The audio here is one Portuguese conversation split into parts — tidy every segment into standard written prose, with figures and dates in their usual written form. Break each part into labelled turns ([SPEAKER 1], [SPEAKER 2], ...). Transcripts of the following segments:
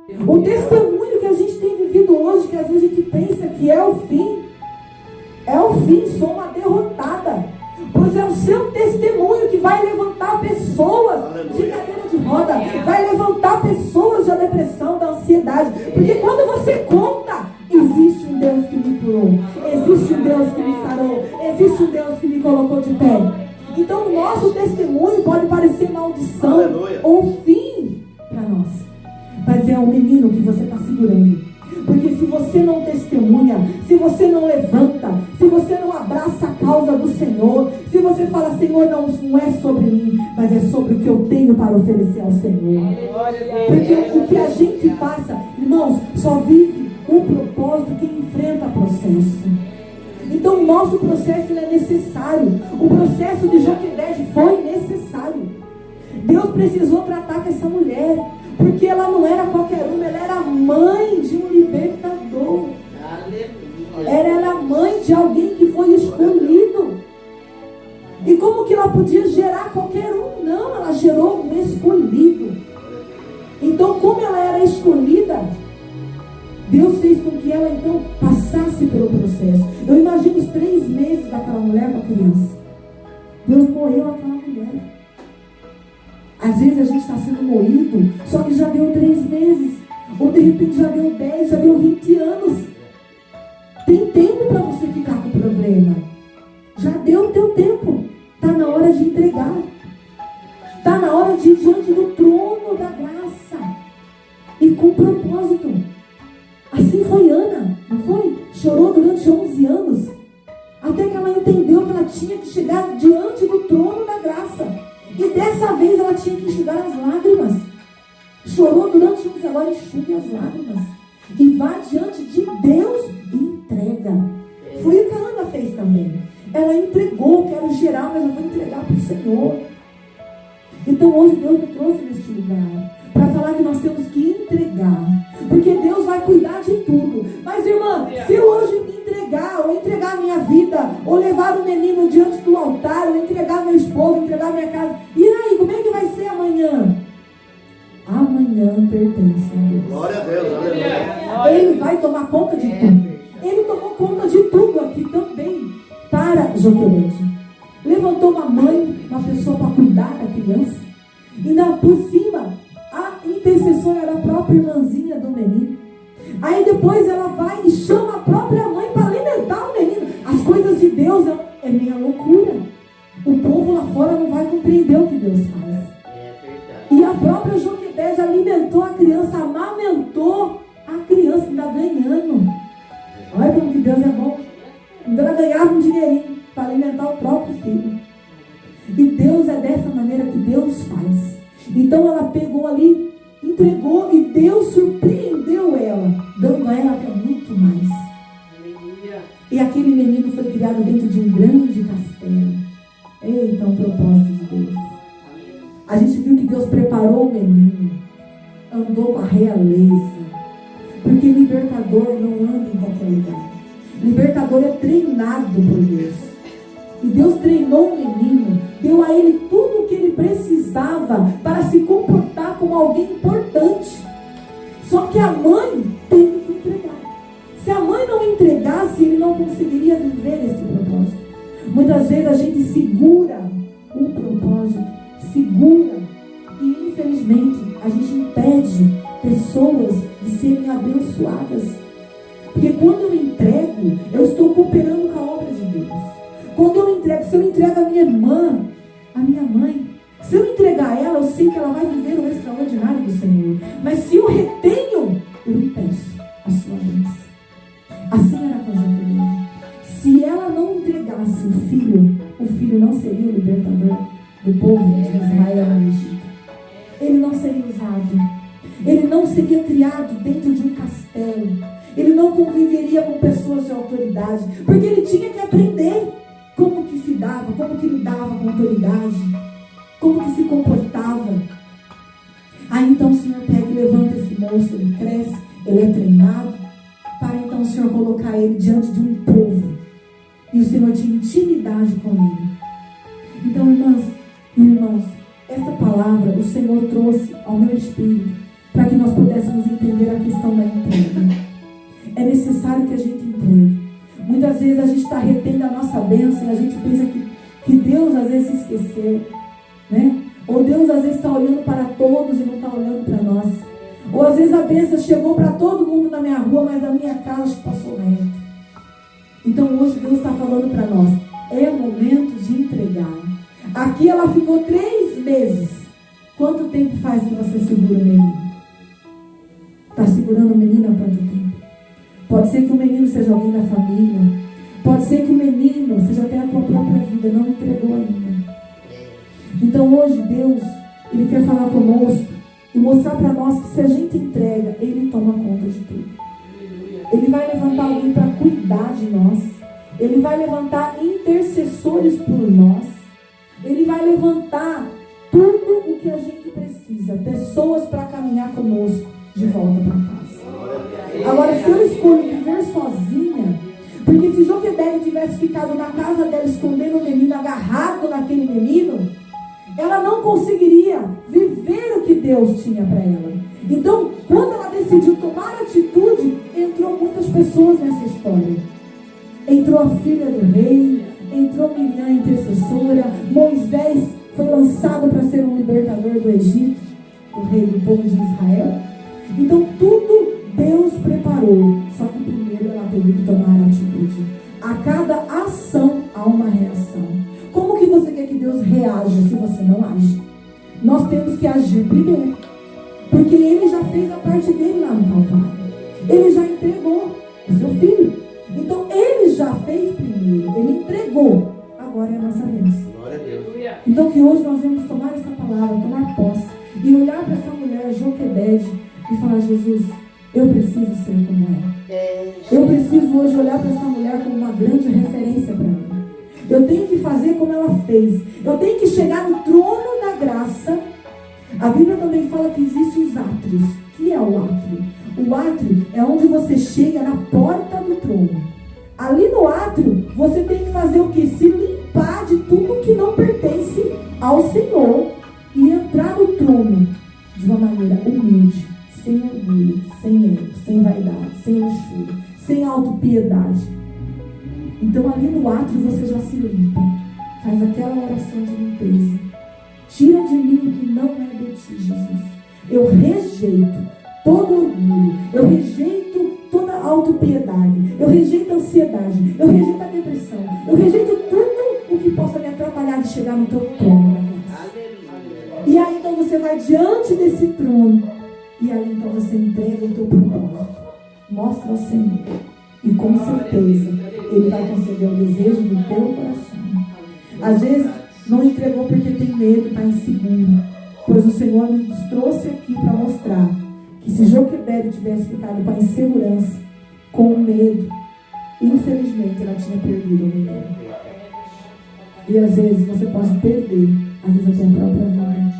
[SPEAKER 1] O testemunho que a gente tem vivido hoje, que às vezes a gente pensa que é o fim, sou uma derrotada. Pois é o seu testemunho que vai levantar pessoas de cadeira de roda, vai levantar pessoas da depressão, da ansiedade. Porque quando você conta, existe um Deus que me curou, existe um Deus que me sarou, existe um Deus que me colocou de pé. Então o nosso testemunho pode parecer maldição ou fim para nós, mas é o menino que você está segurando. Porque se você não testemunha, se você não levanta, se você não abraça a causa do Senhor, se você fala, Senhor, não é sobre mim, mas é sobre o que eu tenho para oferecer ao Senhor. Porque o que a gente passa, irmãos, só vive o propósito quem enfrenta processo. Então o nosso processo ele é necessário. O processo de Joquebede foi necessário. Deus precisou tratar com essa mulher, porque ela não era qualquer uma, ela era mãe de um libertador. Ela era mãe de alguém que foi escolhido. E como que ela podia gerar qualquer um? Não, ela gerou um escolhido. Então, como ela era escolhida, Deus fez com que ela então passasse pelo processo. Eu imagino os 3 meses daquela mulher com a criança. Deus moeu aquela mulher. Às vezes a gente está sendo moído, só que já deu 3 meses, ou de repente já deu 10, já deu 20 anos. Tem tempo para você ficar com o problema. Já deu o teu tempo. Está na hora de entregar. Está na hora de ir diante do trono da graça. E com propósito. Assim foi Ana, não foi? Chorou durante 11 anos. Até que ela entendeu que ela tinha que chegar diante do trono da graça. E dessa vez ela tinha que enxugar as lágrimas. Chorou durante 11 anos, agora enxugue as lágrimas. E vá diante de Deus e entrega. Foi o que a Ana fez também. Ela entregou, quero gerar, mas eu vou entregar para o Senhor. Então hoje Deus me trouxe neste lugar para falar que nós temos que entregar. Porque Deus vai cuidar de tudo. Mas irmã, se eu hoje me entregar, ou entregar a minha vida, ou levar o menino diante do altar, ou entregar meu esposo, entregar minha casa, e aí, como é que vai ser amanhã? Amanhã pertence a Deus.
[SPEAKER 2] Glória a Deus, aleluia.
[SPEAKER 1] Ele vai tomar conta de tudo. Ele tomou conta de tudo aqui também para Joquebede. Levantou uma mãe, uma pessoa para cuidar da criança. E por cima, a intercessora era a própria irmãzinha do menino. Aí depois ela vai e chama a própria mãe para alimentar o menino. As coisas de Deus é minha loucura. O povo lá fora não vai compreender o que Deus faz. E a própria Joquebede alimentou a criança, amamentou a criança, ainda ganhando. Olha como que Deus é bom. Então ela ganhava um dinheirinho para alimentar o próprio filho. E Deus é dessa maneira que Deus faz. Então ela pegou ali, entregou, e Deus surpreendeu ela, dando a ela até muito mais. Aleluia. E aquele menino foi criado dentro de um grande castelo. Eita, um propósito de Deus. A gente viu que Deus preparou o menino, andou com a realeza. Porque libertador não anda em qualquer lugar. Libertador é treinado por Deus. E Deus treinou o menino, deu a ele tudo o que ele precisava para se comportar como alguém importante. Só que a mãe teve que entregar. Se a mãe não entregasse, ele não conseguiria viver esse propósito. Muitas vezes a gente segura o propósito, segura, e infelizmente a gente impede pessoas de serem abençoadas. Porque quando eu entrego, eu estou cooperando com a obra de Deus. Quando eu entrego, se eu entrego a minha irmã, a minha mãe, se eu entregar ela, eu sei que ela vai viver o extraordinário do Senhor. Mas se eu retenho, eu impeço a sua bênção. Assim era com a Joquebede. Se ela não entregasse o filho não seria o libertador do povo de Israel no Egito. Ele não seria usado. Ele não seria criado dentro de um castelo. Ele não conviveria com pessoas de autoridade. Porque ele tinha que aprender como que se dava, como que lidava com autoridade, como que se comportava. Aí então o Senhor pega e levanta esse moço, ele cresce, ele é treinado, para então o Senhor colocar ele diante de um povo. E o Senhor tinha intimidade com ele. Então, irmãs e irmãos, essa palavra o Senhor trouxe ao meu espírito para que nós pudéssemos entender a questão da entrega. É necessário que a gente entregue. Muitas vezes a gente está retendo a nossa bênção e a gente pensa que Deus às vezes se esqueceu, né? Ou Deus às vezes está olhando para todos e não está olhando para nós. Ou às vezes a bênção chegou para todo mundo na minha rua, mas na minha casa acho que passou reto. Então hoje Deus está falando para nós, é momento de entregar. Aqui ela ficou 3 meses. Quanto tempo faz que você segura o menino? Está segurando o menino há quanto tempo? Pode ser que o menino seja alguém da família. Pode ser que o menino seja até a tua própria vida, não entregou ainda. Então hoje Deus, Ele quer falar conosco e mostrar para nós que se a gente entrega, Ele toma conta de tudo. Ele vai levantar alguém para cuidar de nós. Ele vai levantar intercessores por nós. Ele vai levantar tudo o que a gente precisa. Pessoas para caminhar conosco de volta para casa. Agora, se eu escolho viver sozinha, porque se Joquebede tivesse ficado na casa dela escondendo o menino, agarrado naquele menino, ela não conseguiria viver o que Deus tinha para ela. Então, quando ela decidiu tomar atitude, entrou muitas pessoas nessa história. Entrou a filha do rei, entrou Miriam, intercessora, Moisés foi lançado para ser um libertador do Egito, o rei do povo de Israel. Então, tudo Deus preparou, só que primeiro ela teve que tomar atitude. A cada ação há uma reação. Como que você quer que Deus reaja se você não age? Nós temos que agir primeiro, porque Ele já fez a parte dele lá no Calvário. Ele já entregou o seu filho. Então Ele já fez primeiro, Ele entregou. Agora é a nossa vez.
[SPEAKER 2] Glória a Deus.
[SPEAKER 1] Então que hoje nós vamos tomar essa palavra, tomar posse e olhar para essa mulher Joquebede e falar: Jesus, eu preciso ser como ela. Eu preciso hoje olhar para essa mulher como uma grande referência para mim. Eu tenho que fazer como ela fez. Eu tenho que chegar no trono da graça. A Bíblia também fala que existem os átrios. O que é o átrio? O átrio é onde você chega na porta do trono. Ali no átrio, você tem que fazer o quê? Se limpar de tudo que não pertence ao Senhor e entrar no trono de uma maneira humilde, sem orgulho, sem ego, sem vaidade, sem luxúria, sem autopiedade. Então ali no átrio você já se limpa, faz aquela oração de limpeza. Tira de mim o que não é de ti, Jesus. Eu rejeito todo orgulho, eu rejeito toda autopiedade, eu rejeito a ansiedade, eu rejeito a depressão, eu rejeito tudo o que possa me atrapalhar de chegar no teu trono. E aí então você vai diante desse trono, e aí então você entrega o teu propósito, mostra ao Senhor, e com certeza Ele vai conceder o desejo do teu coração. Às vezes não entregou porque tem medo, está inseguro, pois o Senhor nos trouxe aqui para mostrar que se Joquebede tivesse ficado com a insegurança, com o medo, infelizmente ela tinha perdido o menino. E às vezes você pode perder, às vezes até a própria vida,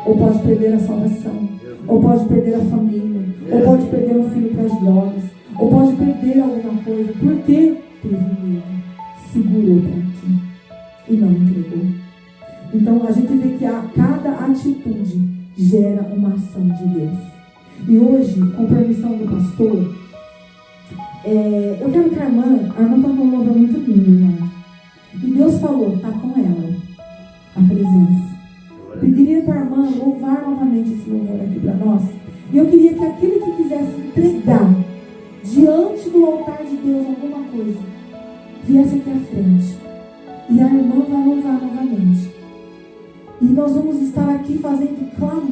[SPEAKER 1] ou pode perder a salvação, ou pode perder a família, ou pode perder um filho para as drogas, ou pode perder alguma coisa, porque teve medo, segurou para ti e não entregou. Então a gente vê que cada atitude gera uma ação de Deus. E hoje, com permissão do pastor, eu quero que a irmã cantou um louvor muito lindo, irmã. E Deus falou, está com ela, a presença. Pediria para a irmã louvar novamente esse louvor aqui para nós. E eu queria que aquele que quisesse entregar diante do altar de Deus alguma coisa, viesse aqui à frente. E a irmã vai louvar novamente. E nós vamos estar aqui fazendo clamor.